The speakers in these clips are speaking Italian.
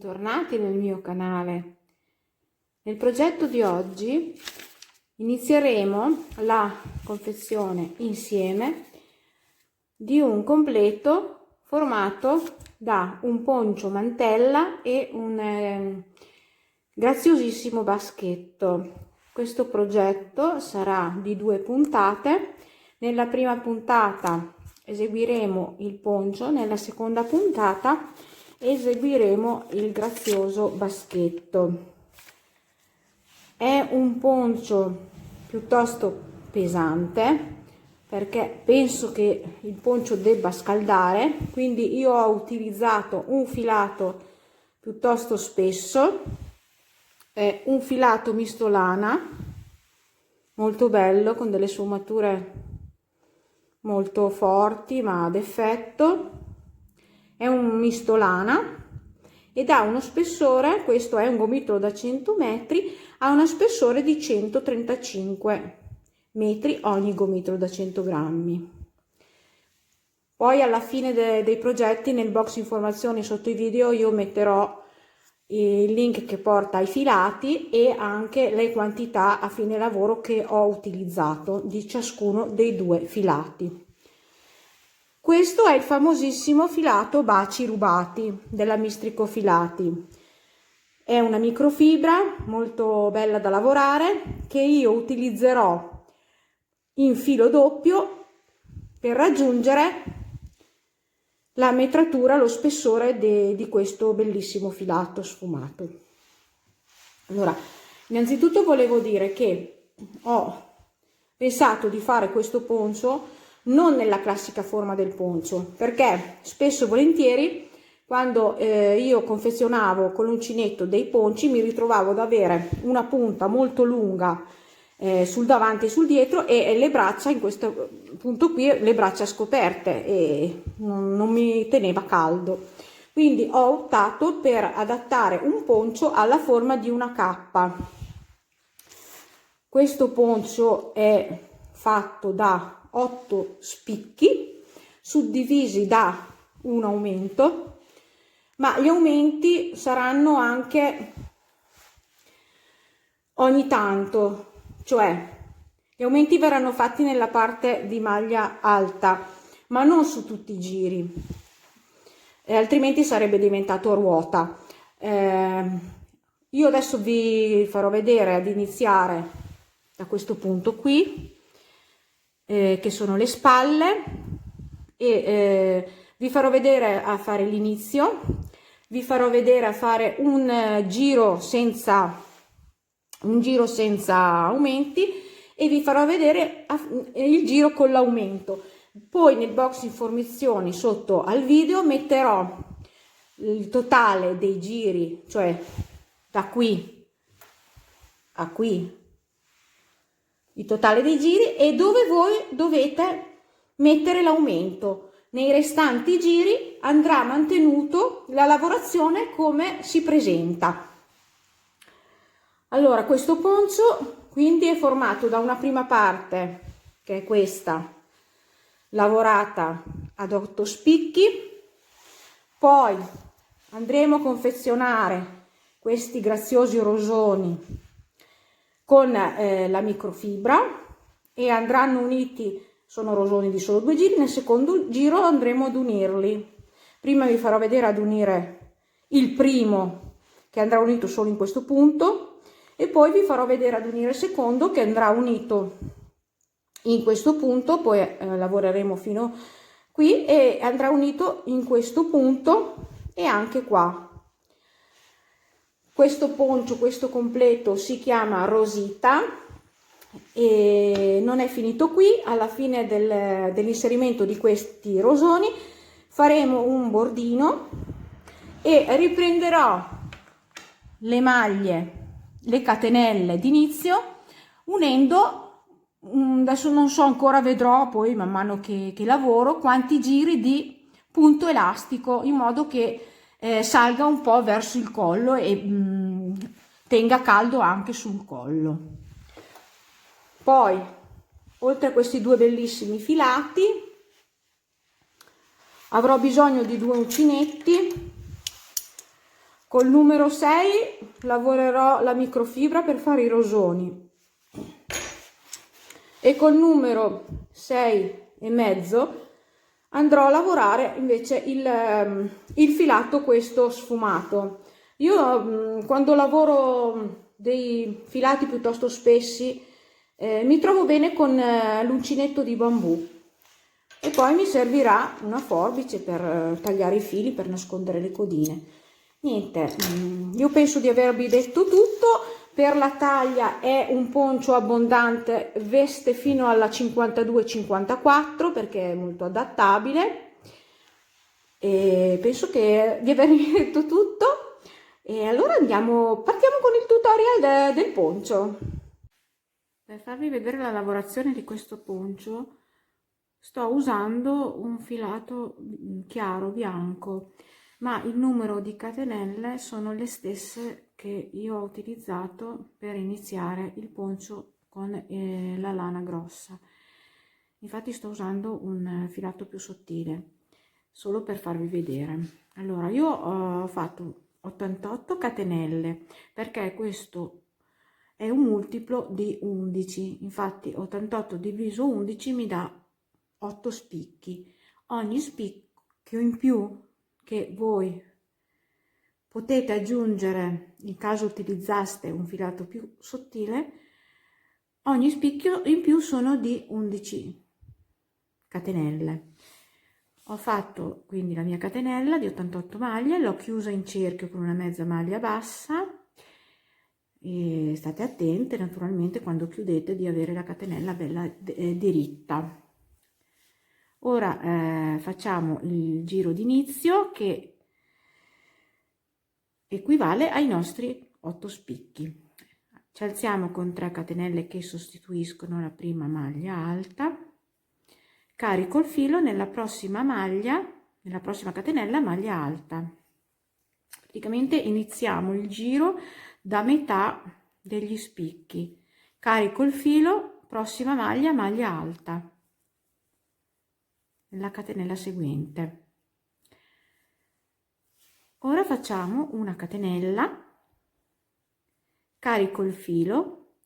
bentornati nel mio canale. Nel progetto di oggi inizieremo la confezione insieme di un completo formato da un poncio mantella e un graziosissimo baschetto. Questo progetto sarà di 2 puntate. Nella prima puntata eseguiremo il poncio, nella seconda puntata eseguiremo il grazioso baschetto. È un poncio piuttosto pesante perché penso che il poncio debba scaldare, quindi io ho utilizzato un filato piuttosto spesso, è un filato misto lana molto bello con delle sfumature molto forti ma ad effetto. È un misto lana ed ha uno spessore, questo è un gomitolo da 100 metri, ha uno spessore di 135 metri ogni gomitolo da 100 grammi. Poi alla fine dei progetti nel box informazioni sotto i video io metterò il link che porta ai filati e anche le quantità a fine lavoro che ho utilizzato di ciascuno dei 2 filati. Questo è il famosissimo filato baci rubati della Mistrico Filati. È una microfibra molto bella da lavorare che io utilizzerò in filo doppio per raggiungere la metratura, lo spessore di questo bellissimo filato sfumato. Allora, innanzitutto volevo dire che ho pensato di fare questo poncio non nella classica forma del poncio, perché spesso e volentieri quando io confezionavo con l'uncinetto dei ponci mi ritrovavo ad avere una punta molto lunga sul davanti e sul dietro e le braccia, in questo punto qui, le braccia scoperte e non mi teneva caldo. Quindi ho optato per adattare un poncio alla forma di una cappa. Questo poncio è fatto da 8 spicchi suddivisi da un aumento, ma gli aumenti saranno anche ogni tanto, cioè gli aumenti verranno fatti nella parte di maglia alta, ma non su tutti i giri, altrimenti sarebbe diventato a ruota. Io adesso vi farò vedere ad iniziare da questo punto qui, che sono le spalle, e vi farò vedere a fare l'inizio, vi farò vedere a fare un giro senza aumenti e vi farò vedere il giro con l'aumento. Poi nel box informazioni sotto al video metterò il totale dei giri, cioè da qui a qui, il totale dei giri, e dove voi dovete mettere l'aumento. Nei restanti giri andrà mantenuto la lavorazione come si presenta. Allora, questo poncio quindi è formato da una prima parte, che è questa, lavorata ad 8 spicchi, poi andremo a confezionare questi graziosi rosoni con la microfibra e andranno uniti, sono rosoni di solo 2 giri, nel secondo giro andremo ad unirli. Prima vi farò vedere ad unire il primo che andrà unito solo in questo punto e poi vi farò vedere ad unire il secondo che andrà unito in questo punto, poi lavoreremo fino qui e andrà unito in questo punto e anche qua. Questo poncio, questo completo si chiama Rosita e non è finito qui. Alla fine dell'inserimento di questi rosoni faremo un bordino e riprenderò le maglie, le catenelle d'inizio unendo, adesso non so ancora, vedrò poi man mano che lavoro quanti giri di punto elastico in modo che salga un po' verso il collo e tenga caldo anche sul collo. Poi, oltre a questi 2 bellissimi filati, avrò bisogno di 2 uncinetti. Col numero 6 lavorerò la microfibra per fare i rosoni e col numero 6 e mezzo andrò a lavorare invece il filato questo sfumato. Io quando lavoro dei filati piuttosto spessi mi trovo bene con l'uncinetto di bambù e poi mi servirà una forbice per tagliare i fili, per nascondere le codine. Niente, io penso di avervi detto tutto. Per la taglia è un poncio abbondante, veste fino alla 52-54 perché è molto adattabile, e penso di avervi detto tutto. E allora partiamo con il tutorial del poncio. Per farvi vedere la lavorazione di questo poncio sto usando un filato chiaro bianco, ma il numero di catenelle sono le stesse che io ho utilizzato per iniziare il poncio con la lana grossa. Infatti sto usando un filato più sottile, solo per farvi vedere. Allora, io ho fatto 88 catenelle perché questo è un multiplo di 11, infatti 88 diviso 11 mi dà 8 spicchi. Ogni spicchio in più che voi potete aggiungere in caso utilizzaste un filato più sottile, ogni spicchio in più sono di 11 catenelle. Ho fatto quindi la mia catenella di 88 maglie, l'ho chiusa in cerchio con una mezza maglia bassa e state attente naturalmente quando chiudete di avere la catenella bella diritta. Ora facciamo il giro d'inizio che equivale ai nostri 8 spicchi. Ci alziamo con 3 catenelle che sostituiscono la prima maglia alta, carico il filo nella prossima maglia, nella prossima catenella maglia alta. Praticamente iniziamo il giro da metà degli spicchi, carico il filo, prossima maglia, maglia alta, nella catenella seguente. Ora facciamo una catenella, carico il filo,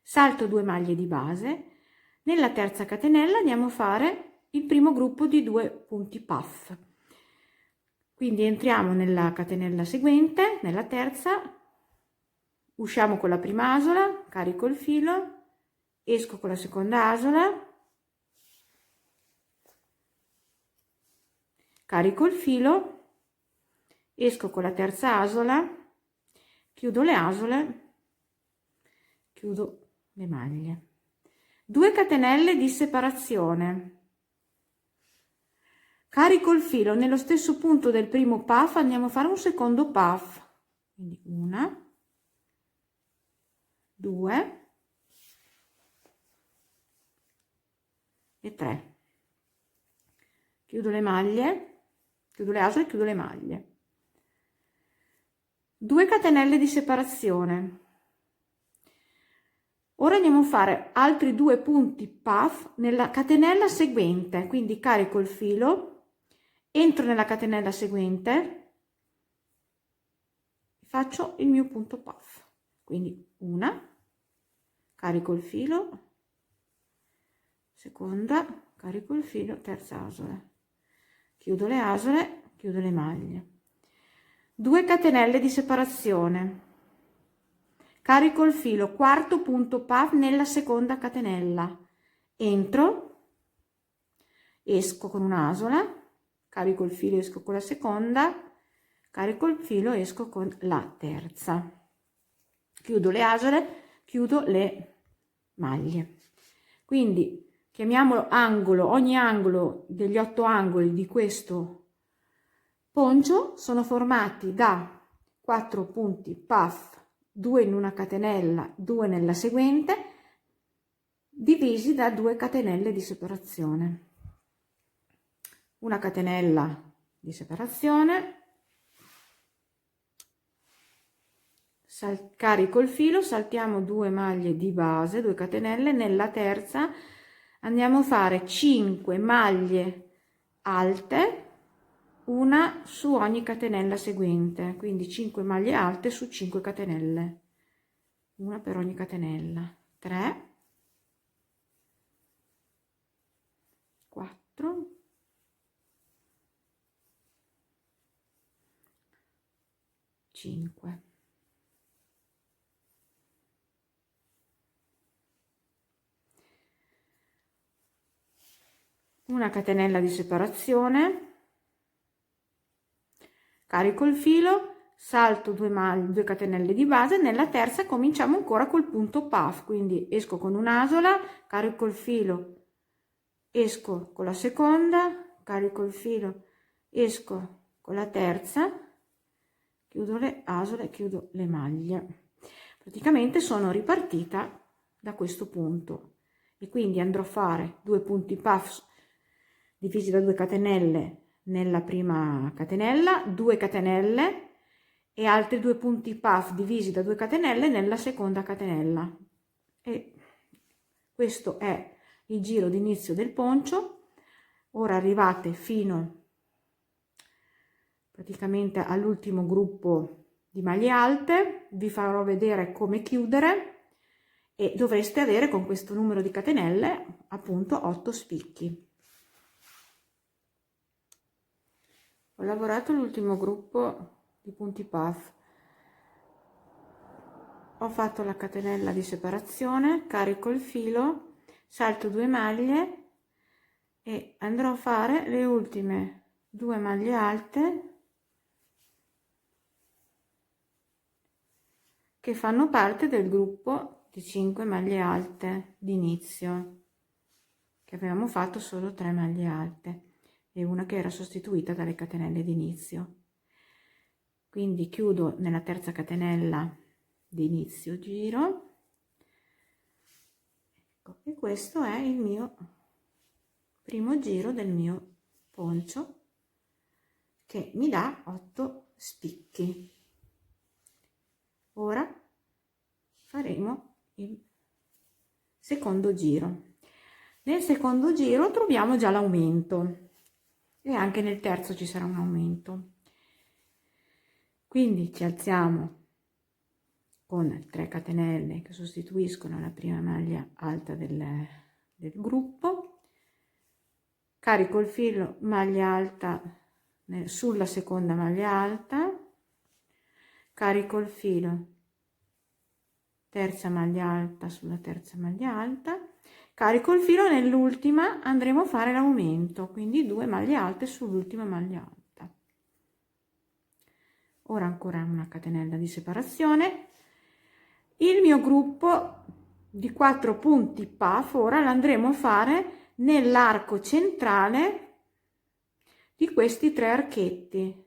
salto 2 maglie di base, nella terza catenella andiamo a fare il primo gruppo di 2 punti puff. Quindi entriamo nella catenella seguente, nella terza, usciamo con la prima asola, carico il filo, esco con la seconda asola, carico il filo, esco con la terza asola, chiudo le asole, chiudo le maglie. 2 catenelle di separazione, carico il filo nello stesso punto del primo puff, andiamo a fare un secondo puff, quindi 1, 2 e 3. Chiudo le maglie, chiudo le asole, chiudo le maglie. 2 catenelle di separazione. Ora andiamo a fare altri 2 punti puff nella catenella seguente, quindi carico il filo, entro nella catenella seguente, faccio il mio punto puff, quindi una, carico il filo, seconda, carico il filo, terza asola, chiudo le asole, chiudo le maglie. 2 catenelle di separazione, carico il filo, quarto punto puff nella seconda catenella, entro, esco con un'asola, carico il filo, esco con la seconda, carico il filo, esco con la terza, chiudo le asole, chiudo le maglie. Quindi chiamiamolo angolo, ogni angolo degli 8 angoli di questo poncio sono formati da 4 punti puff, 2 in una catenella, 2 nella seguente, divisi da 2 catenelle di separazione. Una catenella di separazione, carico il filo, saltiamo 2 maglie di base, 2 catenelle, nella terza andiamo a fare 5 maglie alte una su ogni catenella seguente, quindi 5 maglie alte su 5 catenelle, una per ogni catenella. 3, 4, 5. Una catenella di separazione, carico il filo, salto 2 catenelle di base, nella terza cominciamo ancora col punto puff, quindi esco con un'asola, carico il filo, esco con la seconda, carico il filo, esco con la terza, chiudo le asole, chiudo le maglie. Praticamente sono ripartita da questo punto e quindi andrò a fare 2 punti puff divisi da 2 catenelle nella prima catenella, 2 catenelle e altri 2 punti puff divisi da 2 catenelle nella seconda catenella. E questo è il giro d'inizio del poncio. Ora arrivate fino praticamente all'ultimo gruppo di maglie alte, vi farò vedere come chiudere e dovreste avere con questo numero di catenelle appunto 8 spicchi. Ho lavorato l'ultimo gruppo di punti puff, ho fatto la catenella di separazione, carico il filo, salto 2 maglie e andrò a fare le ultime 2 maglie alte che fanno parte del gruppo di 5 maglie alte d'inizio, che avevamo fatto solo 3 maglie alte e una che era sostituita dalle catenelle d'inizio. Quindi chiudo nella terza catenella di inizio giro, ecco, e questo è il mio primo giro del mio poncio che mi dà 8 spicchi. Ora faremo il secondo giro. Nel secondo giro troviamo già l'aumento e anche nel terzo ci sarà un aumento. Quindi ci alziamo con 3 catenelle che sostituiscono la prima maglia alta del gruppo, carico il filo, maglia alta sulla seconda maglia alta, carico il filo, terza maglia alta sulla terza maglia alta, carico il filo, nell'ultima andremo a fare l'aumento, quindi 2 maglie alte sull'ultima maglia alta. Ora ancora una catenella di separazione. Il mio gruppo di 4 punti puff ora l'andremo a fare nell'arco centrale di questi 3 archetti,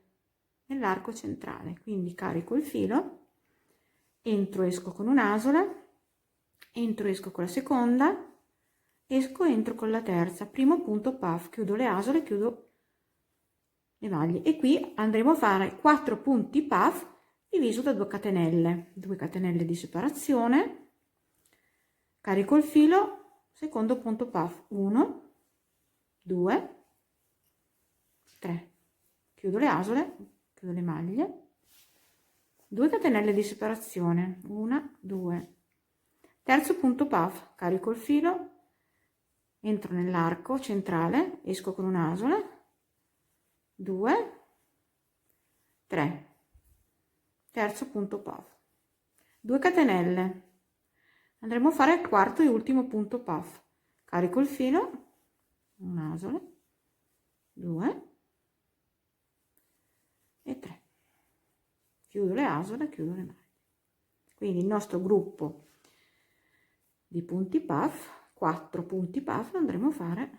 nell'arco centrale. Quindi carico il filo, entro, esco con un'asola, entro, esco con la seconda, esco, entro con la terza, primo punto puff, chiudo le asole, chiudo le maglie e qui andremo a fare 4 punti puff diviso da 2 catenelle di separazione, carico il filo, secondo punto puff, 1, 2, 3, chiudo le asole, chiudo le maglie, 2 catenelle di separazione, 1, 2, terzo punto puff, carico il filo, entro nell'arco centrale, esco con un'asola, 2, 3, terzo punto puff, 2 catenelle, andremo a fare il quarto e ultimo punto puff, carico il filo, un'asola, 2 e 3, chiudo le asole, chiudo le maglie. Quindi il nostro gruppo di punti puff, 4 punti puff, lo andremo a fare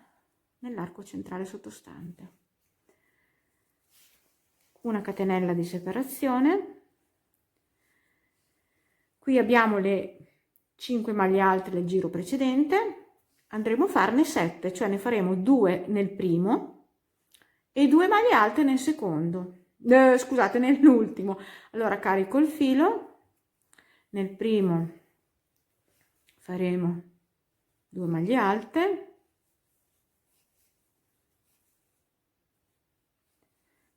nell'arco centrale sottostante. Una catenella di separazione, qui abbiamo le 5 maglie alte del giro precedente, andremo a farne 7, cioè ne faremo 2 nel primo e 2 maglie alte nel secondo, scusate, nell'ultimo. Allora carico il filo, nel primo faremo 2 maglie alte,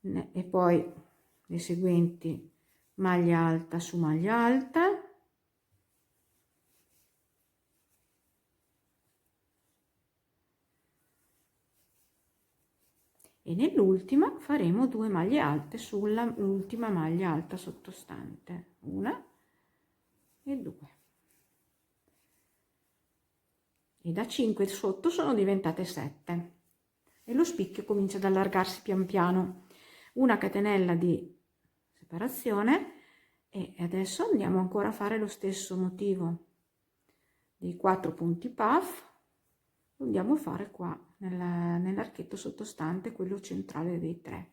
e poi le seguenti maglia alta su maglia alta, e nell'ultima faremo 2 maglie alte sull'ultima maglia alta sottostante, una e 2, e da 5 sotto sono diventate 7 e lo spicchio comincia ad allargarsi pian piano. Una catenella di separazione, e adesso andiamo ancora a fare lo stesso motivo dei 4 punti puff, lo andiamo a fare qua nell'archetto sottostante, quello centrale dei 3.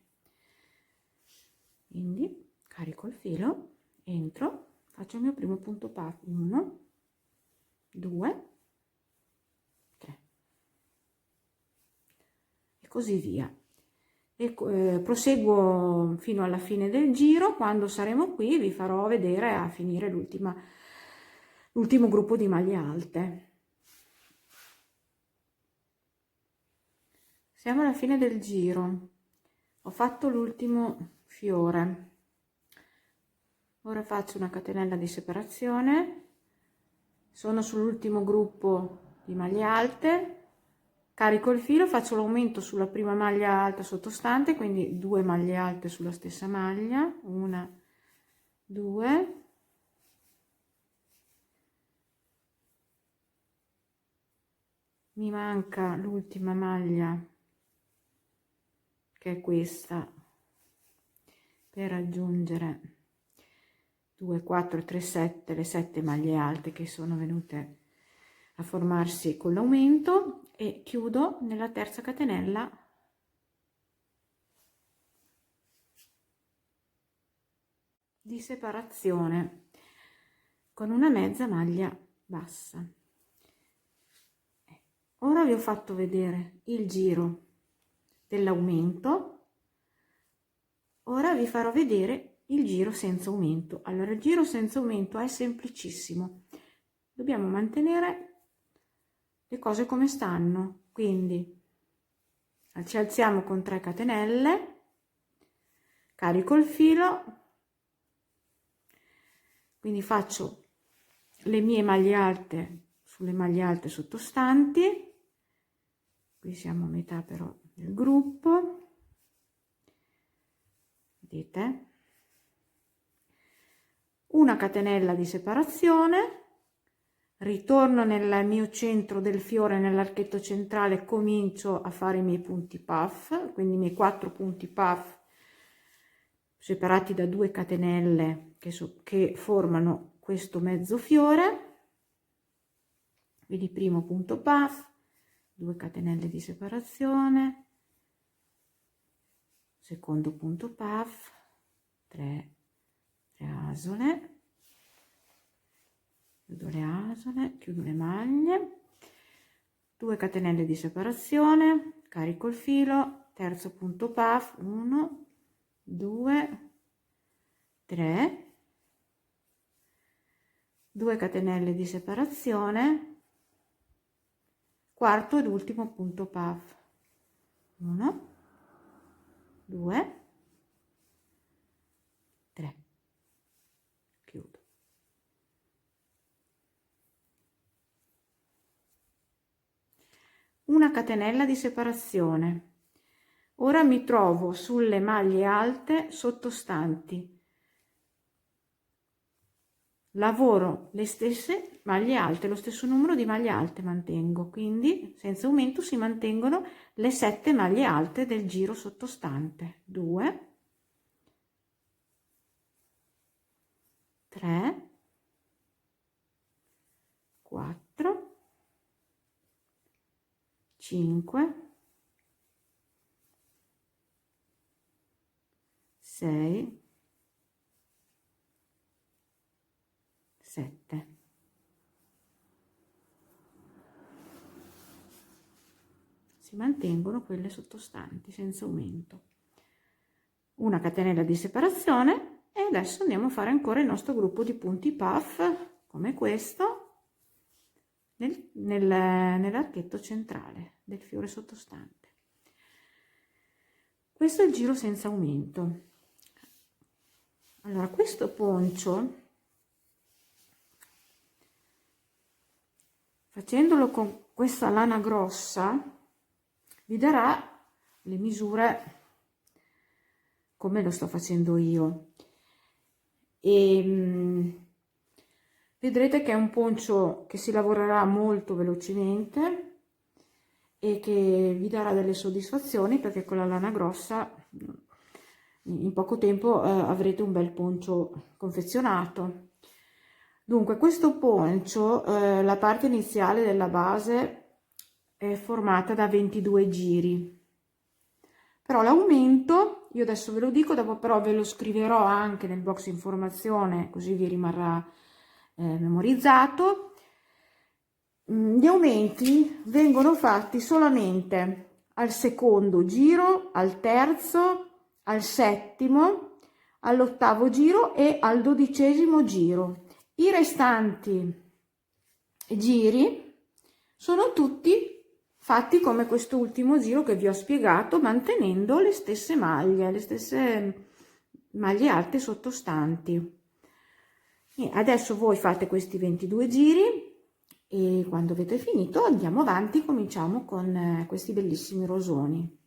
Quindi carico il filo, entro, faccio il mio primo punto puff, 1, 2, 3 e così via. E proseguo fino alla fine del giro. Quando saremo qui vi farò vedere a finire l'ultimo gruppo di maglie alte. Siamo alla fine del giro, ho fatto l'ultimo fiore, ora faccio una catenella di separazione, sono sull'ultimo gruppo di maglie alte, carico il filo, faccio l'aumento sulla prima maglia alta sottostante, quindi 2 maglie alte sulla stessa maglia, 1, 2, mi manca l'ultima maglia che è questa, per raggiungere 2, 4, 3, 7, le 7 maglie alte che sono venute a formarsi con l'aumento, e chiudo nella terza catenella di separazione con una mezza maglia bassa. Ora vi ho fatto vedere il giro dell'aumento, ora vi farò vedere il giro senza aumento. Allora, il giro senza aumento è semplicissimo, dobbiamo mantenere le cose come stanno, quindi ci alziamo con 3 catenelle, carico il filo, quindi faccio le mie maglie alte sulle maglie alte sottostanti, qui siamo a metà però del gruppo, vedete, una catenella di separazione, ritorno nel mio centro del fiore, nell'archetto centrale, comincio a fare i miei punti puff, quindi i miei 4 punti puff separati da 2 catenelle che formano questo mezzo fiore. Quindi primo punto puff, 2 catenelle di separazione, secondo punto puff, 3 asole, chiudo le asole, chiudo le maglie, 2 catenelle di separazione, carico il filo, terzo punto puff, 1, 2, 3, 2 catenelle di separazione, quarto ed ultimo punto puff, 1, 2, 3, chiudo. Una catenella di separazione. Ora mi trovo sulle maglie alte sottostanti, lavoro le stesse maglie alte, lo stesso numero di maglie alte mantengo, quindi senza aumento si mantengono le 7 maglie alte del giro sottostante, 2, 3, 4, 5, 6, 7. Si mantengono quelle sottostanti senza aumento. Una catenella di separazione, e adesso andiamo a fare ancora il nostro gruppo di punti puff come questo nell'archetto centrale del fiore sottostante. Questo è il giro senza aumento. Allora, questo poncio, facendolo con questa lana grossa, vi darà le misure come lo sto facendo io. E vedrete che è un poncio che si lavorerà molto velocemente e che vi darà delle soddisfazioni, perché con la lana grossa in poco tempo avrete un bel poncio confezionato. Dunque, questo poncio, la parte iniziale della base è formata da 22 giri, però l'aumento, io adesso ve lo dico, dopo però ve lo scriverò anche nel box informazione, così vi rimarrà memorizzato. Gli aumenti vengono fatti solamente al secondo giro, al terzo, al settimo, all'8° giro e al 12° giro. I restanti giri sono tutti fatti come quest'ultimo giro che vi ho spiegato, mantenendo le stesse maglie alte sottostanti. E adesso voi fate questi 22 giri e quando avete finito andiamo avanti, cominciamo con questi bellissimi rosoni.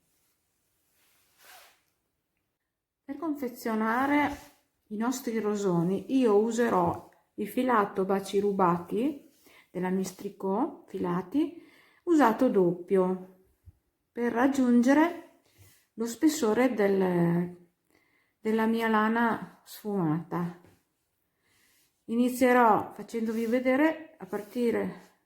Per confezionare i nostri rosoni io userò il filato baci rubati della Mistrico filati usato doppio per raggiungere lo spessore della mia lana sfumata. Inizierò facendovi vedere a partire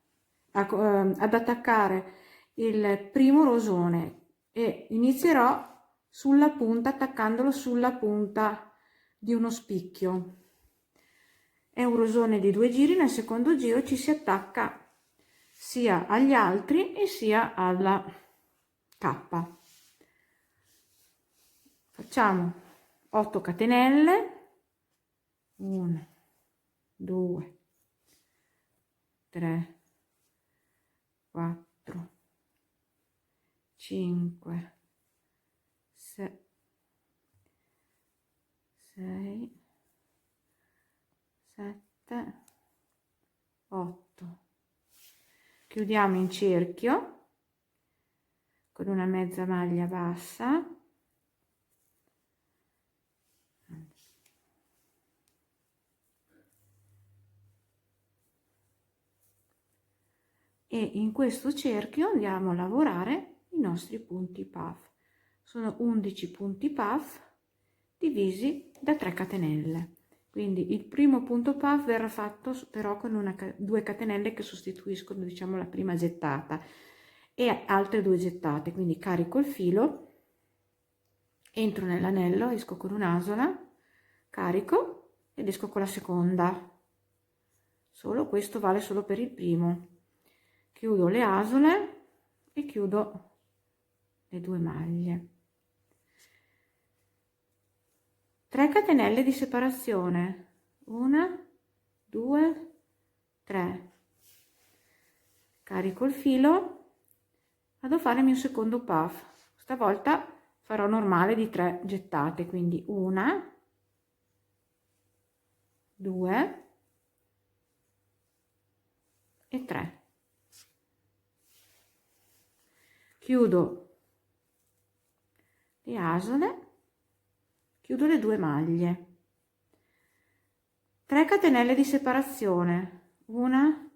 ad attaccare il primo rosone e inizierò sulla punta, attaccandolo sulla punta di uno spicchio. È un rosone di 2 giri, nel secondo giro ci si attacca sia agli altri e sia alla cappa. Facciamo 8 catenelle, 1, 2, 3, 4, 5, 6, 7, 8. Chiudiamo in cerchio con una mezza maglia bassa. E in questo cerchio andiamo a lavorare i nostri punti puff. Sono 11 punti puff divisi da 3 catenelle. Quindi il primo punto puff verrà fatto però con 2 catenelle che sostituiscono, diciamo, la prima gettata e altre 2 gettate. Quindi carico il filo, entro nell'anello, esco con un'asola, carico ed esco con la seconda. Solo questo vale solo per il primo. Chiudo le asole e chiudo le 2 maglie. 3 catenelle di separazione, 1, 2, 3. Carico il filo, vado a fare il mio secondo puff. Stavolta farò normale di 3 gettate, quindi 1, 2 e 3. Chiudo le asole, chiudo le 2 maglie, 3 catenelle di separazione, 1,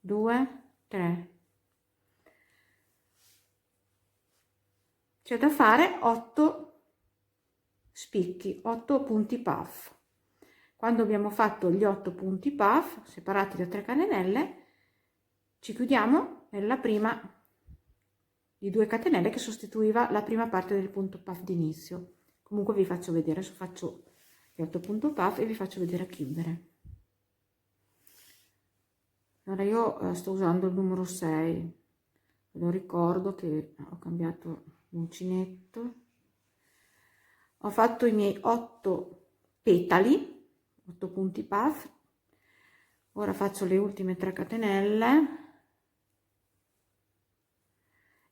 2, 3. C'è da fare 8 spicchi, 8 punti puff. Quando abbiamo fatto gli 8 punti puff separati da 3 catenelle, ci chiudiamo nella prima di 2 catenelle che sostituiva la prima parte del punto puff d'inizio. Comunque vi faccio vedere, adesso faccio gli 8 punti puff e vi faccio vedere a chiudere. Allora io sto usando il numero 6, ve lo ricordo che ho cambiato l'uncinetto. Ho fatto i miei 8 petali, 8 punti puff. Ora faccio le ultime 3 catenelle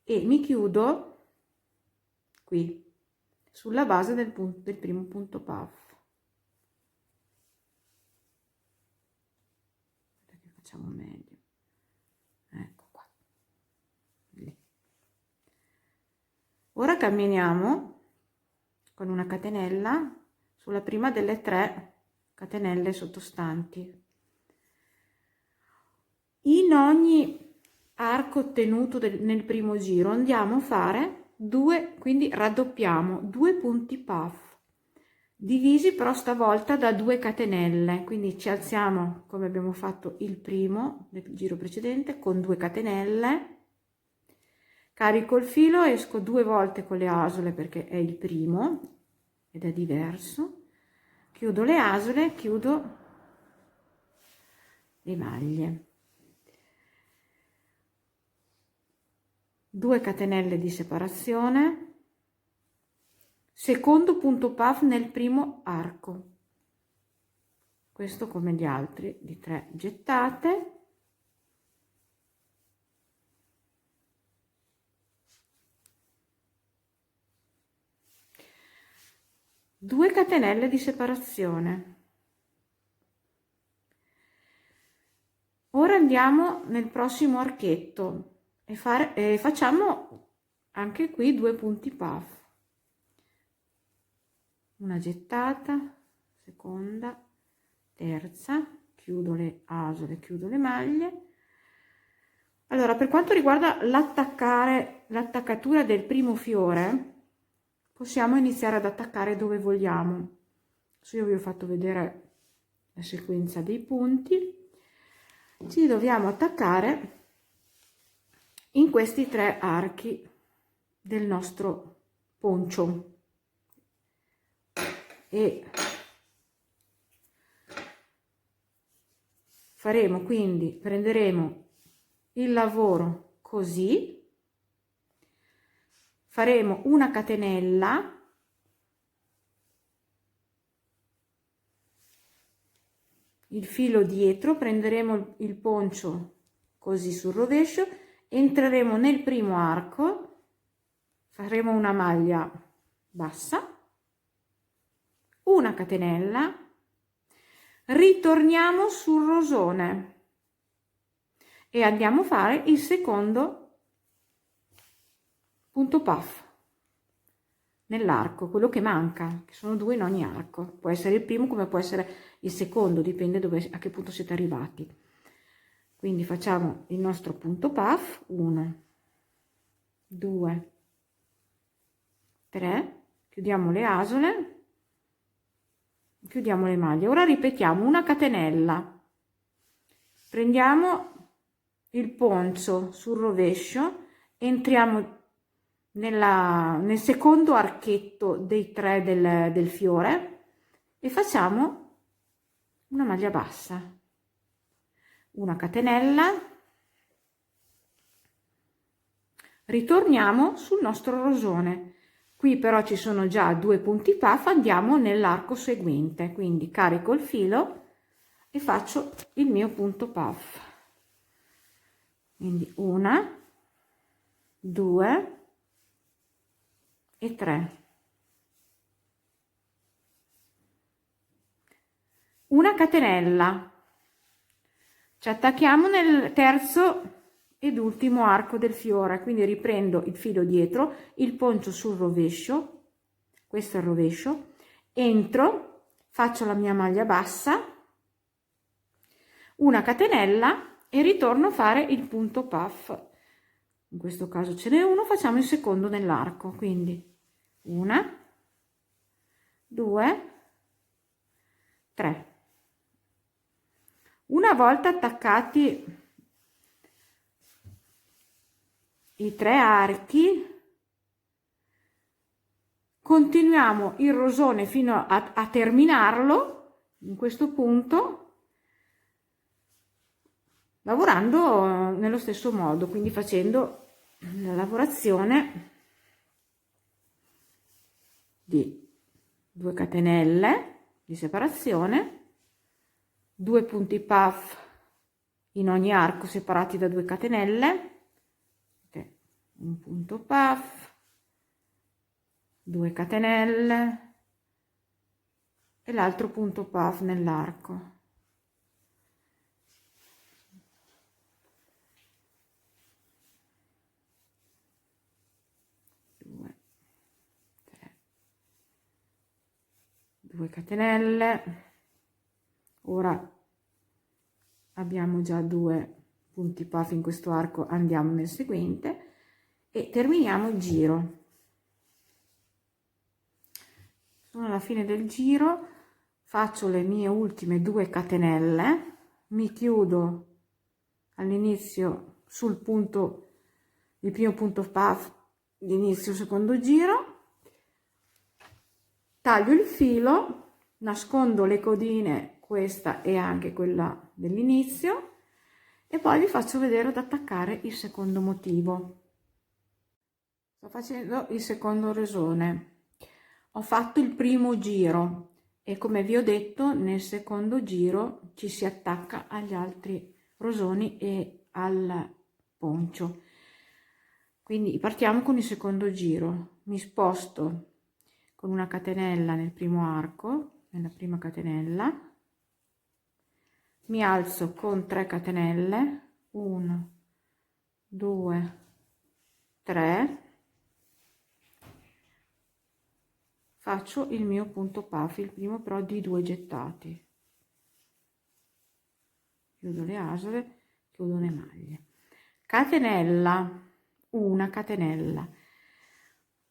e mi chiudo qui sulla base del primo punto puff. Che facciamo meglio, ecco qua. Lì. Ora camminiamo con una catenella sulla prima delle 3 catenelle sottostanti. In ogni arco ottenuto nel primo giro andiamo a fare 2, quindi raddoppiamo 2 punti puff, divisi però stavolta da 2 catenelle, quindi ci alziamo come abbiamo fatto il primo nel giro precedente con 2 catenelle, carico il filo, esco 2 volte con le asole perché è il primo ed è diverso, chiudo le asole, chiudo le maglie. 2 catenelle di separazione, secondo punto puff nel primo arco, questo come gli altri di 3 gettate, due catenelle di separazione. Ora andiamo nel prossimo archetto e facciamo anche qui 2 punti puff, una gettata, seconda, terza, chiudo le asole, chiudo le maglie. Allora, per quanto riguarda l'attaccatura del primo fiore, possiamo iniziare ad attaccare dove vogliamo. Adesso io vi ho fatto vedere la sequenza dei punti. Ci dobbiamo attaccare in questi 3 archi del nostro poncio e faremo, quindi prenderemo il lavoro così, faremo una catenella, il filo dietro, prenderemo il poncio così sul rovescio, entreremo nel primo arco, faremo una maglia bassa, una catenella, ritorniamo sul rosone e andiamo a fare il secondo punto puff nell'arco, quello che manca, che sono 2 in ogni arco, può essere il primo come può essere il secondo, dipende a che punto siete arrivati. Quindi facciamo il nostro punto puff, 1, 2, 3, chiudiamo le asole, chiudiamo le maglie. Ora ripetiamo una catenella, prendiamo il poncio sul rovescio, entriamo nel secondo archetto dei 3 del fiore e facciamo una maglia bassa, una catenella, ritorniamo sul nostro rosone. Qui però ci sono già 2 punti puff, andiamo nell'arco seguente, quindi carico il filo e faccio il mio punto puff. Quindi 1, 2 e 3. Una catenella, ci attacchiamo nel terzo ed ultimo arco del fiore, quindi riprendo il filo dietro, il poncio sul rovescio, questo è il rovescio, entro, faccio la mia maglia bassa, una catenella e ritorno a fare il punto puff. In questo caso ce n'è uno, facciamo il secondo nell'arco, quindi 1, 2, 3. Una volta attaccati i 3 archi, continuiamo il rosone fino a terminarlo in questo punto, lavorando nello stesso modo, quindi facendo la lavorazione di 2 catenelle di separazione, 2 punti puff in ogni arco separati da 2 catenelle, un punto puff, 2 catenelle e l'altro punto puff nell'arco. 2 catenelle. Ora abbiamo già 2 punti puff in questo arco, andiamo nel seguente e terminiamo il giro. Sono alla fine del giro, faccio le mie ultime 2 catenelle, mi chiudo all'inizio sul punto, il primo punto puff di inizio secondo giro, taglio il filo, nascondo le codine, questa e anche quella dell'inizio, e poi vi faccio vedere ad attaccare il secondo motivo. Sto facendo il secondo rosone. Ho fatto il primo giro e, come vi ho detto, nel secondo giro ci si attacca agli altri rosoni e al poncio. Quindi partiamo con il secondo giro. Mi sposto con una catenella nel primo arco, nella prima catenella, mi alzo con 3 catenelle, 1, 2, 3, faccio il mio punto puff, il primo però di 2 gettati, chiudo le asole, chiudo le maglie, catenella, una catenella.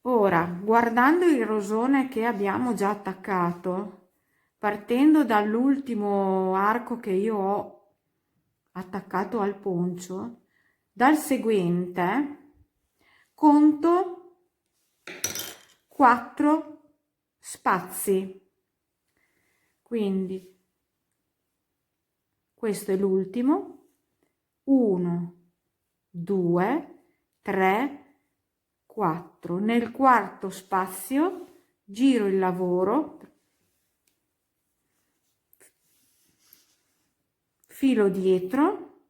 Ora, guardando il rosone che abbiamo già attaccato, partendo dall'ultimo arco che io ho attaccato al poncio, dal seguente conto 4 spazi, quindi questo è l'ultimo, 1, 2, 3, 4. Nel quarto spazio giro il lavoro, filo dietro,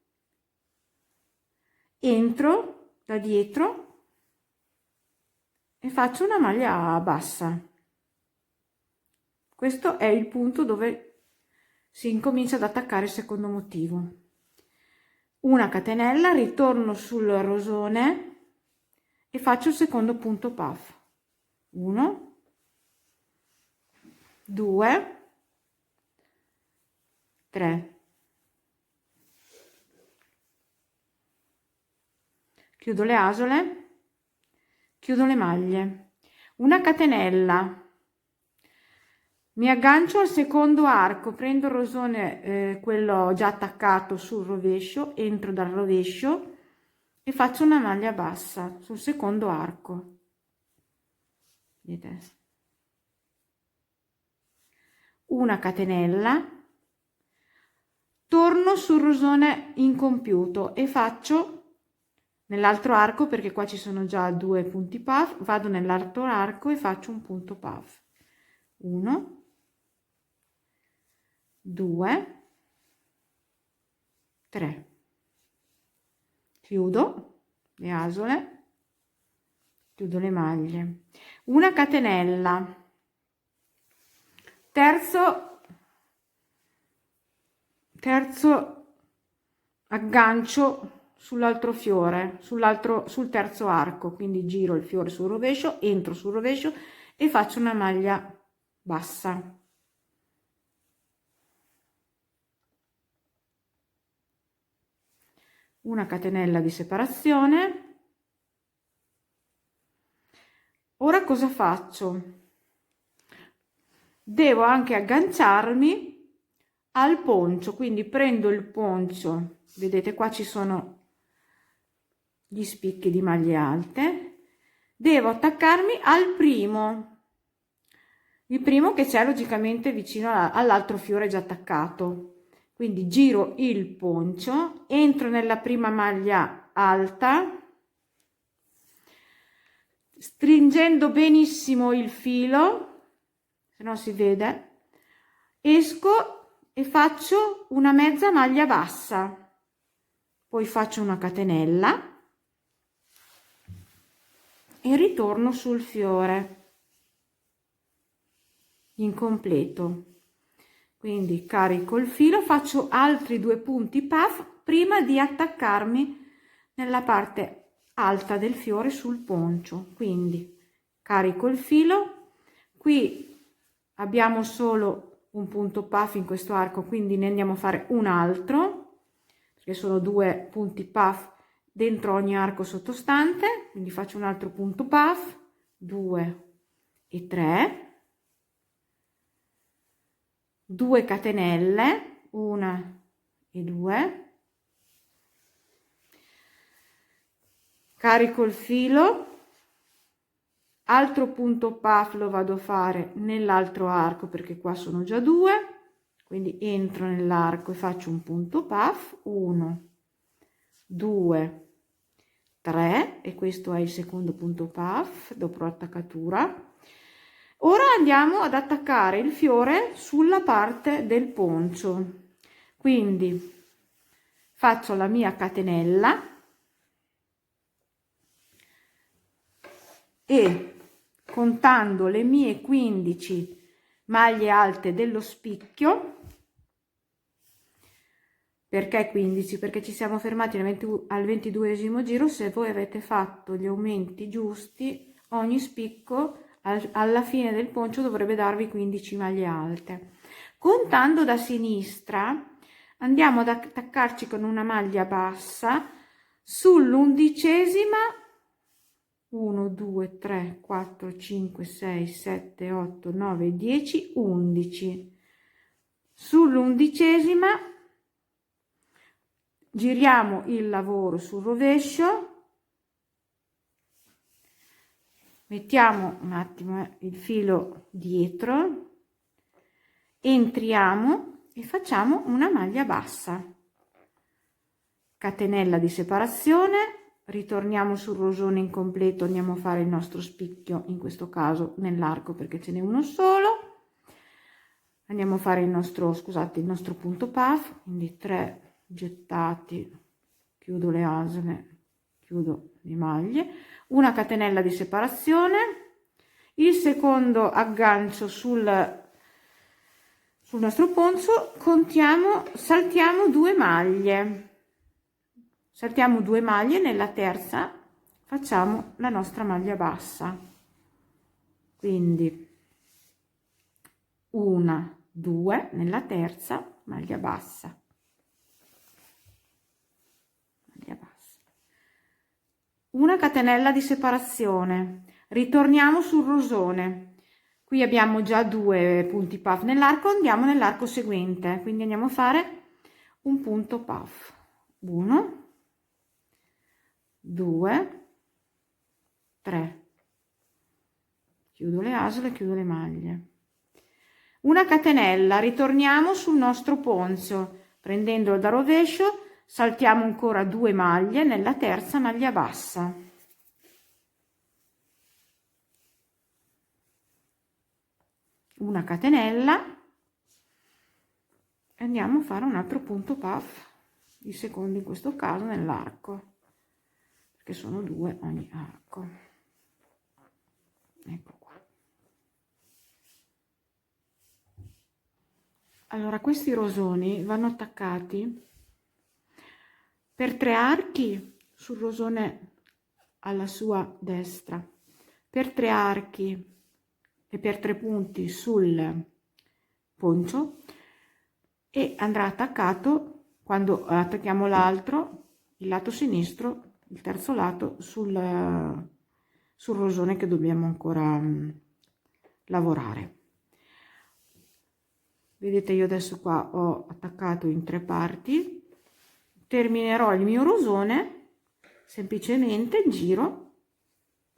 entro da dietro e faccio una maglia bassa. Questo è il punto dove si incomincia ad attaccare il secondo motivo. Una catenella, ritorno sul rosone e faccio il secondo punto puff. 1, 2, 3. Chiudo le asole, chiudo le maglie, una catenella, mi aggancio al secondo arco, prendo il rosone, quello già attaccato sul rovescio, entro dal rovescio e faccio una maglia bassa sul secondo arco. Vedete? Una catenella, torno sul rosone incompiuto e faccio nell'altro arco, perché qua ci sono già 2 punti puff, vado nell'altro arco e faccio un punto puff. 1, 2, 3. Chiudo le asole, chiudo le maglie, una catenella, terzo aggancio sull'altro fiore, sul terzo arco, quindi giro il fiore sul rovescio, entro sul rovescio e faccio una maglia bassa. Una catenella di separazione. Ora cosa faccio? Devo anche agganciarmi al poncio, quindi prendo il poncio, vedete qua ci sono gli spicchi di maglie alte, devo attaccarmi al primo, il primo che c'è logicamente vicino all'altro fiore già attaccato, quindi giro il poncio, entro nella prima maglia alta, stringendo benissimo il filo, se no si vede, esco e faccio una mezza maglia bassa, poi faccio una catenella e ritorno sul fiore, incompleto. Quindi carico il filo, faccio altri 2 punti puff prima di attaccarmi nella parte alta del fiore sul poncio. Quindi carico il filo, qui abbiamo solo un punto puff in questo arco, quindi ne andiamo a fare un altro, perché sono 2 punti puff dentro ogni arco sottostante, quindi faccio un altro punto puff, 2 e 3, 2 catenelle, 1 e 2, carico il filo, altro punto puff lo vado a fare nell'altro arco perché qua sono già 2, quindi entro nell'arco e faccio un punto puff, 1, 2, 3, e questo è il secondo punto puff dopo l'attaccatura. Ora andiamo ad attaccare il fiore sulla parte del poncio, quindi faccio la mia catenella e contando le mie 15 maglie alte dello spicchio, perché 15? Perché ci siamo fermati al 22esimo giro. Se voi avete fatto gli aumenti giusti, ogni spicco alla fine del poncio dovrebbe darvi 15 maglie alte. Contando da sinistra andiamo ad attaccarci con una maglia bassa sull'11ª, 1 2 3 4 5 6 7 8 9 10 11, sull'11ª giriamo il lavoro sul rovescio, mettiamo un attimo il filo dietro, entriamo e facciamo una maglia bassa, catenella di separazione, ritorniamo sul rosone incompleto, andiamo a fare il nostro spicchio, in questo caso nell'arco perché ce n'è uno solo, andiamo a fare il nostro, scusate, il nostro punto puff, quindi 3 gettati, chiudo le asole, chiudo le maglie, una catenella di separazione, il secondo aggancio sul nostro poncio, contiamo, saltiamo 2 maglie, nella terza facciamo la nostra maglia bassa, quindi 1 2 nella terza maglia bassa, una catenella di separazione, ritorniamo sul rosone, qui abbiamo già 2 punti puff nell'arco, andiamo nell'arco seguente, quindi andiamo a fare un punto puff, 1 2 3, chiudo le asole, chiudo le maglie, una catenella, ritorniamo sul nostro poncio, prendendolo da rovescio, saltiamo ancora 2 maglie nella terza maglia bassa, una catenella e andiamo a fare un altro punto puff, il secondo in questo caso nell'arco, perché sono 2 ogni arco, ecco qua. Allora questi rosoni vanno attaccati per 3 archi sul rosone alla sua destra, per 3 archi e per 3 punti sul poncio, e andrà attaccato quando attacchiamo l'altro, il lato sinistro, il terzo lato sul rosone che dobbiamo ancora lavorare. Vedete, io adesso qua ho attaccato in 3 parti, terminerò il mio rosone, semplicemente giro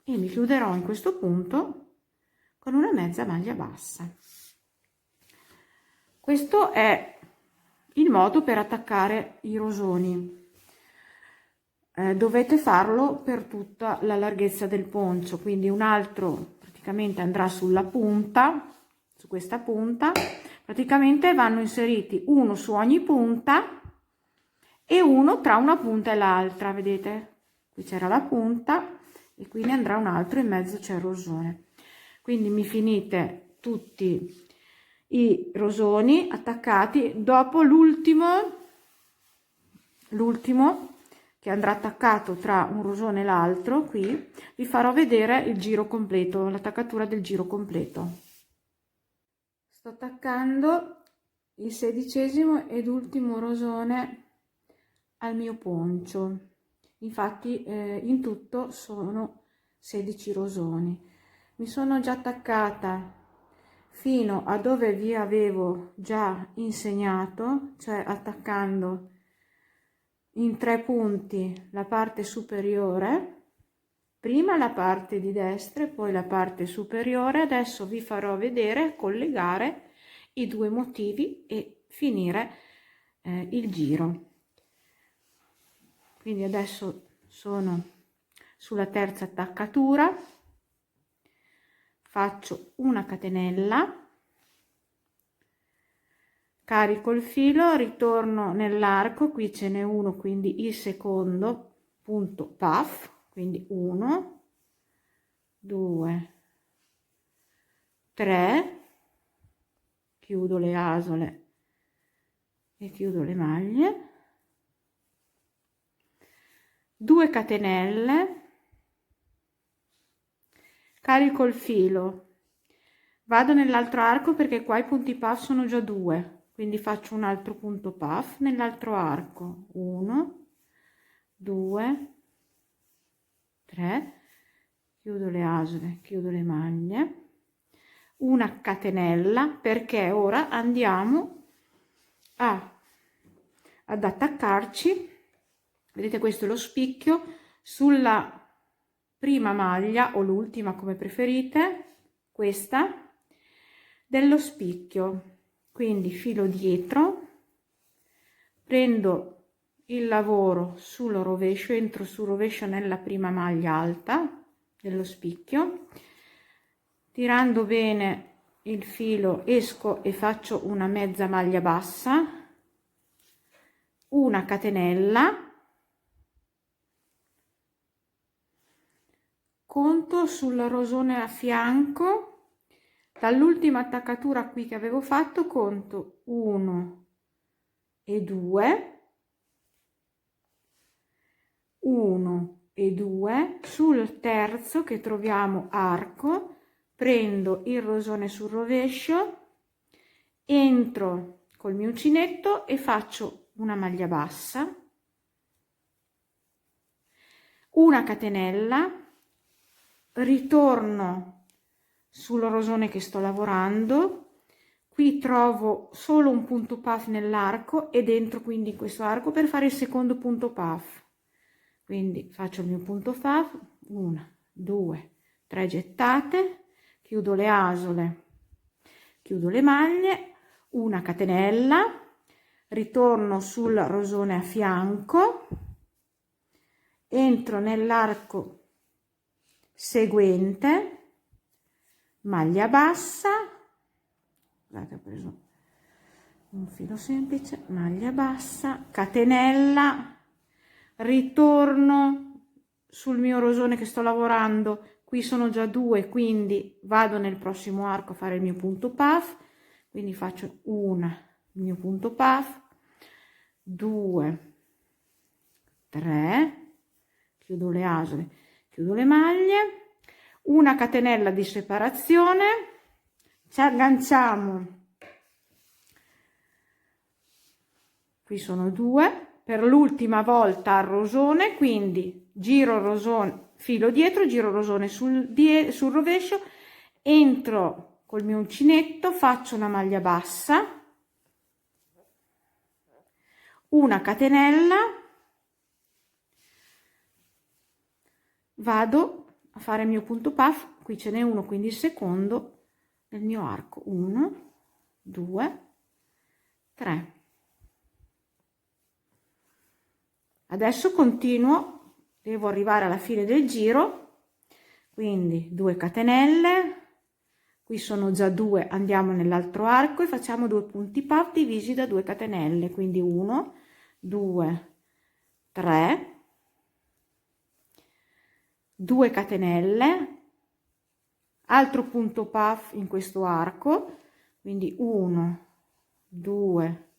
e mi chiuderò in questo punto con una mezza maglia bassa. Questo è il modo per attaccare i rosoni. Dovete farlo per tutta la larghezza del poncio, quindi un altro praticamente andrà sulla punta, su questa punta, praticamente vanno inseriti uno su ogni punta e uno tra una punta e l'altra, vedete? Qui c'era la punta e qui ne andrà un altro, in mezzo c'è il rosone. Quindi mi finite tutti i rosoni attaccati dopo l'ultimo che andrà attaccato tra un rosone e l'altro. Qui vi farò vedere il giro completo, l'attaccatura del giro completo. Sto attaccando il 16° ed ultimo rosone al mio poncio. Infatti in tutto sono 16 rosoni. Mi sono già attaccata fino a dove vi avevo già insegnato, cioè attaccando in 3 punti la parte superiore, prima la parte di destra e poi la parte superiore. Adesso vi farò vedere collegare i 2 motivi e finire il giro. Quindi adesso sono sulla terza attaccatura, faccio una catenella, carico il filo, ritorno nell'arco, qui ce n'è uno, quindi il secondo punto puff, quindi 1, 2, 3, chiudo le asole e chiudo le maglie, 2 catenelle, carico il filo, vado nell'altro arco perché qua i punti puff sono già 2, quindi faccio un altro punto puff nell'altro arco, 1, 2, 3, chiudo le asole, chiudo le maglie, una catenella, perché ora andiamo ad attaccarci. Vedete, questo è lo spicchio sulla prima maglia o l'ultima, come preferite, questa dello spicchio. Quindi filo dietro, prendo il lavoro sul rovescio, entro sul rovescio nella prima maglia alta dello spicchio, tirando bene il filo esco e faccio una mezza maglia bassa, una catenella, conto sul rosone a fianco, dall'ultima attaccatura qui che avevo fatto conto 1 e 2, 1 e 2, sul terzo che troviamo arco, prendo il rosone sul rovescio, entro col mio uncinetto e faccio una maglia bassa, una catenella, ritorno sul rosone che sto lavorando, qui trovo solo un punto puff nell'arco ed entro quindi in questo arco per fare il secondo punto puff. Quindi faccio il mio punto puff, 1, 2, 3 gettate, chiudo le asole, chiudo le maglie, una catenella, ritorno sul rosone a fianco, entro nell'arco seguente, maglia bassa, guardate, ho preso un filo semplice, maglia bassa, catenella, ritorno sul mio rosone che sto lavorando, qui sono già 2, quindi vado nel prossimo arco a fare il mio punto puff, quindi faccio il mio punto puff, 2, 3, chiudo le asole, chiudo le maglie, una catenella di separazione, ci agganciamo, qui sono 2, per l'ultima volta al rosone, quindi giro rosone, filo dietro, giro rosone sul rovescio, entro col mio uncinetto, faccio una maglia bassa, una catenella, vado a fare il mio punto puff, qui ce n'è uno, quindi il secondo del mio arco, 1, 2, 3. Adesso continuo, devo arrivare alla fine del giro, quindi 2 catenelle, qui sono già 2, andiamo nell'altro arco e facciamo 2 punti puff divisi da 2 catenelle, quindi 1, 2, 3, 2 catenelle, altro punto puff in questo arco, quindi 1, 2,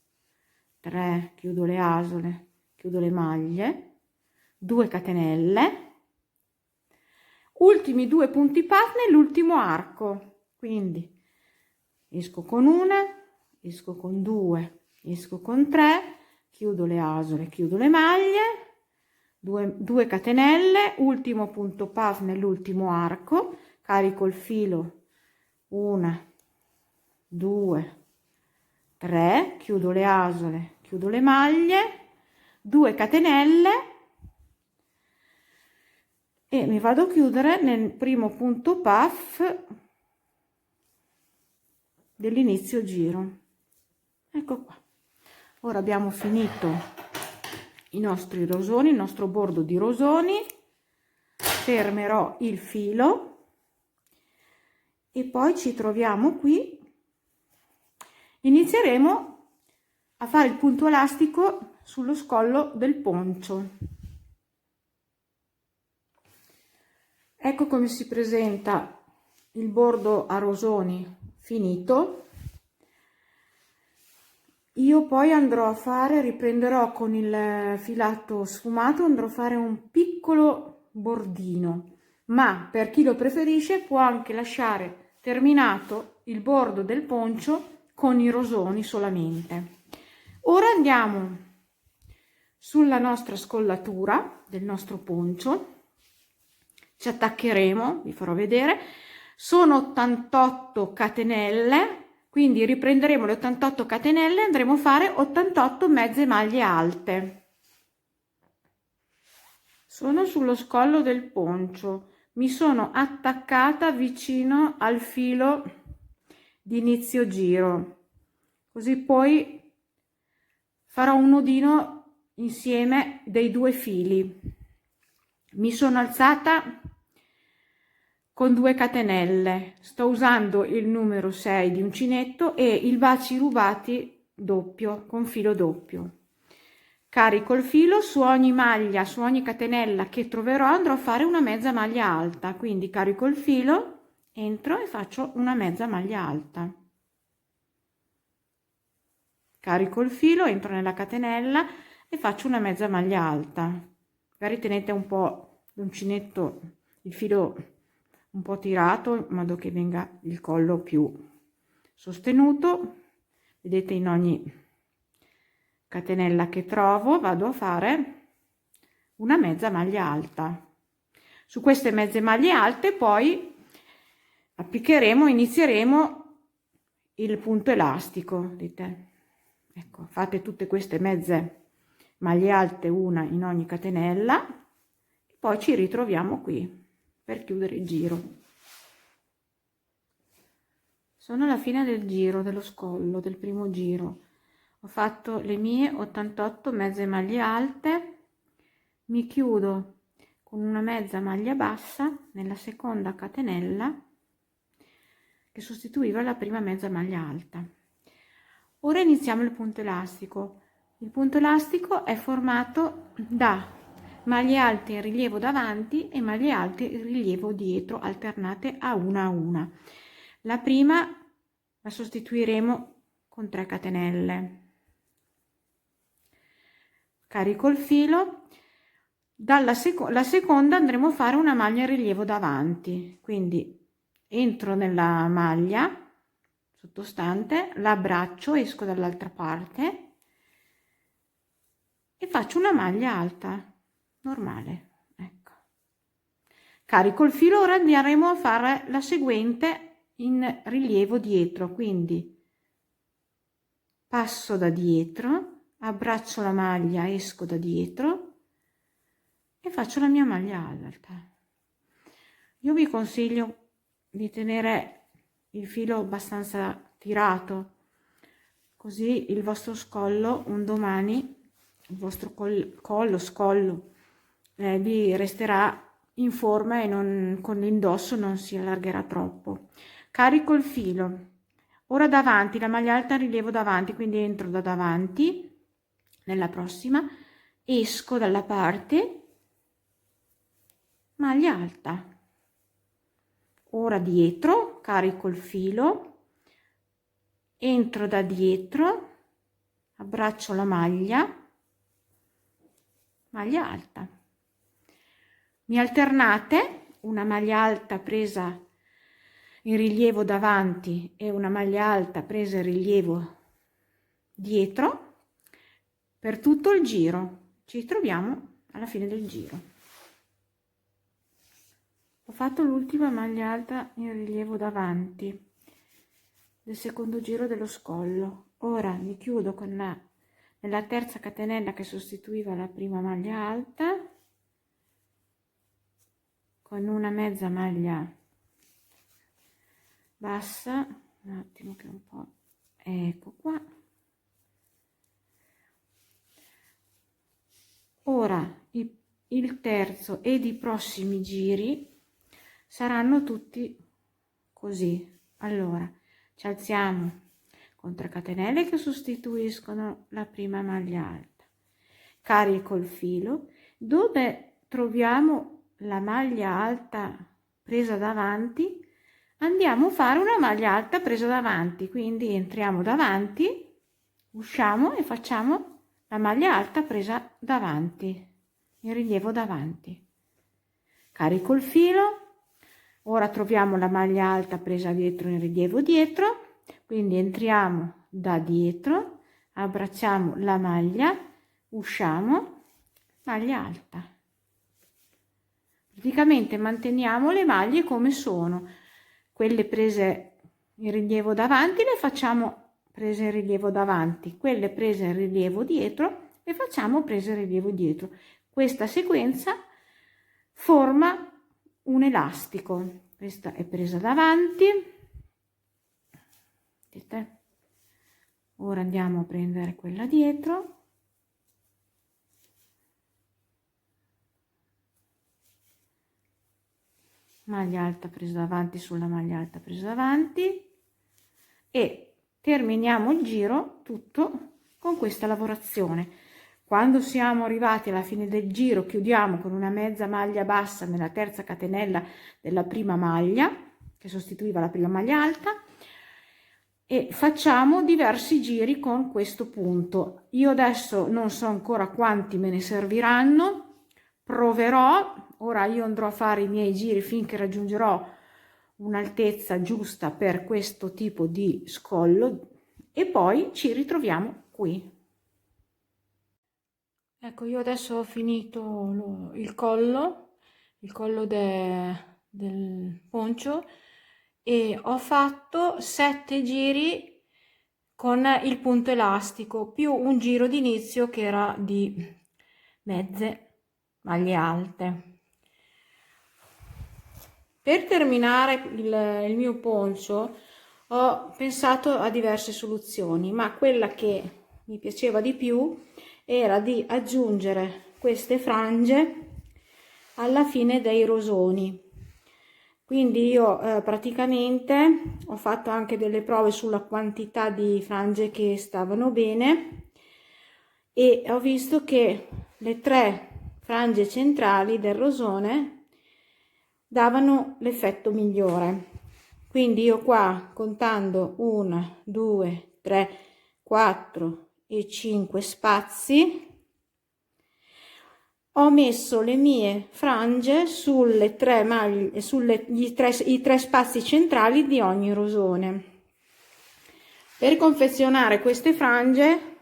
3, chiudo le asole, chiudo le maglie, 2 catenelle, ultimi 2 punti puff nell'ultimo arco, quindi esco con una, esco con 2, esco con 3, chiudo le asole, chiudo le maglie, 2 catenelle, ultimo punto puff nell'ultimo arco, carico il filo, 1, 2, 3, chiudo le asole, chiudo le maglie, 2 catenelle e mi vado a chiudere nel primo punto puff dell'inizio giro. Ecco qua. Ora abbiamo finito i nostri rosoni, il nostro bordo di rosoni, fermerò il filo e poi ci troviamo qui. Inizieremo a fare il punto elastico sullo scollo del poncio. Ecco come si presenta il bordo a rosoni finito. Io poi andrò a fare, riprenderò con il filato sfumato, andrò a fare un piccolo bordino, ma per chi lo preferisce può anche lasciare terminato il bordo del poncio con i rosoni solamente. Ora andiamo sulla nostra scollatura del nostro poncio, ci attaccheremo, vi farò vedere, sono 88 catenelle, quindi riprenderemo le 88 catenelle e andremo a fare 88 mezze maglie alte. Sono sullo scollo del poncio, mi sono attaccata vicino al filo di inizio giro, così poi farò un nodino insieme dei 2 fili. Mi sono alzata con 2 catenelle, sto usando il numero 6 di uncinetto e il baci rubati doppio con filo doppio. Carico il filo, su ogni maglia, su ogni catenella che troverò andrò a fare una mezza maglia alta, quindi carico il filo, entro e faccio una mezza maglia alta. Carico il filo, entro nella catenella e faccio una mezza maglia alta. Magari tenete un po' l'uncinetto, il filo un po' tirato in modo che venga il collo più sostenuto. Vedete, in ogni catenella che trovo vado a fare una mezza maglia alta. Su queste mezze maglie alte poi applicheremo, inizieremo il punto elastico. Vedete? Ecco, fate tutte queste mezze maglie alte, una in ogni catenella, e poi ci ritroviamo qui per chiudere il giro. Sono alla fine del giro, dello scollo, del primo giro. Ho fatto le mie 88 mezze maglie alte, mi chiudo con una mezza maglia bassa nella seconda catenella che sostituiva la prima mezza maglia alta. Ora iniziamo il punto elastico. Il punto elastico è formato da maglie alte in rilievo davanti e maglie alte in rilievo dietro, alternate a una. La prima la sostituiremo con 3 catenelle. Carico il filo, la seconda andremo a fare una maglia in rilievo davanti, quindi entro nella maglia sottostante, la abbraccio, esco dall'altra parte e faccio una maglia alta normale. Ecco, carico il filo, ora andremo a fare la seguente in rilievo dietro, quindi passo da dietro, abbraccio la maglia, esco da dietro e faccio la mia maglia alta. Io vi consiglio di tenere il filo abbastanza tirato, così il vostro scollo un domani, il vostro scollo vi resterà in forma e non, con l'indosso non si allargherà troppo. Carico il filo, ora davanti, la maglia alta in rilievo davanti, quindi entro da davanti nella prossima, esco dalla parte, maglia alta. Ora dietro, carico il filo, entro da dietro, abbraccio la maglia alta. Mi alternate una maglia alta presa in rilievo davanti e una maglia alta presa in rilievo dietro per tutto il giro. Ci troviamo alla fine del giro. Ho fatto l'ultima maglia alta in rilievo davanti del secondo giro dello scollo. Ora mi chiudo con nella terza catenella che sostituiva la prima maglia alta, con una mezza maglia bassa, un attimo che un po', ecco qua. Ora il terzo ed i prossimi giri saranno tutti così. Allora ci alziamo con 3 catenelle che sostituiscono la prima maglia alta, carico il filo, dove troviamo la maglia alta presa davanti andiamo a fare una maglia alta presa davanti, quindi entriamo davanti, usciamo e facciamo la maglia alta presa davanti, in rilievo davanti, carico il filo. Ora troviamo la maglia alta presa dietro in rilievo dietro, quindi entriamo da dietro, abbracciamo la maglia, usciamo, maglia alta. Praticamente manteniamo le maglie come sono, quelle prese in rilievo davanti le facciamo prese in rilievo davanti, quelle prese in rilievo dietro le facciamo prese in rilievo dietro. Questa sequenza forma un elastico. Questa è presa davanti, vedete? Ora andiamo a prendere quella dietro, maglia alta presa davanti sulla maglia alta presa davanti, e terminiamo il giro tutto con questa lavorazione. Quando siamo arrivati alla fine del giro chiudiamo con una mezza maglia bassa nella terza catenella della prima maglia che sostituiva la prima maglia alta e facciamo diversi giri con questo punto. Io adesso non so ancora quanti me ne serviranno, proverò. Ora io andrò a fare i miei giri finché raggiungerò un'altezza giusta per questo tipo di scollo e poi ci ritroviamo qui. Ecco, io adesso ho finito il collo del poncio e ho fatto 7 giri con il punto elastico più un giro d'inizio che era di mezze maglie alte. Per terminare il mio poncio ho pensato a diverse soluzioni, ma quella che mi piaceva di più era di aggiungere queste frange alla fine dei rosoni. Quindi io praticamente ho fatto anche delle prove sulla quantità di frange che stavano bene e ho visto che le 3 frange centrali del rosone davano l'effetto migliore. Quindi io qua, contando 1, 2, 3, 4 e 5 spazi, ho messo le mie frange sulle 3 maglie, i 3 spazi centrali di ogni rosone. Per confezionare queste frange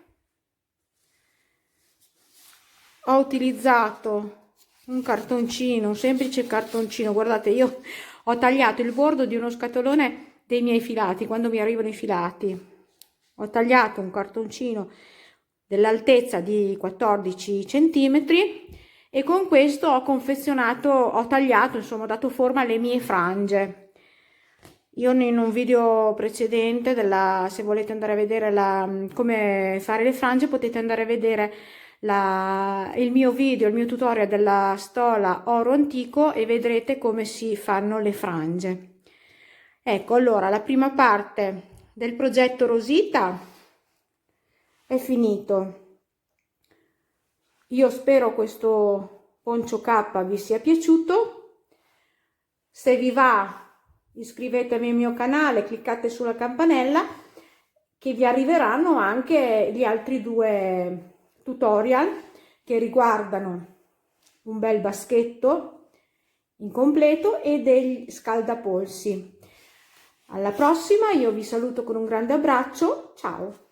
ho utilizzato un cartoncino, un semplice cartoncino. Guardate, io ho tagliato il bordo di uno scatolone dei miei filati quando mi arrivano i filati. Ho tagliato un cartoncino dell'altezza di 14 centimetri e con questo ho confezionato, ho tagliato, insomma, ho dato forma alle mie frange. Io in un video precedente se volete andare a vedere come fare le frange, potete andare a vedere il mio tutorial della stola oro antico e vedrete come si fanno le frange. Ecco, allora la prima parte del progetto Rosita è finito. Io spero questo poncio K vi sia piaciuto. Se vi va, iscrivetevi al mio canale, cliccate sulla campanella, che vi arriveranno anche gli altri 2 tutorial che riguardano un bel baschetto incompleto e degli scaldapolsi. Alla prossima, io vi saluto con un grande abbraccio, ciao!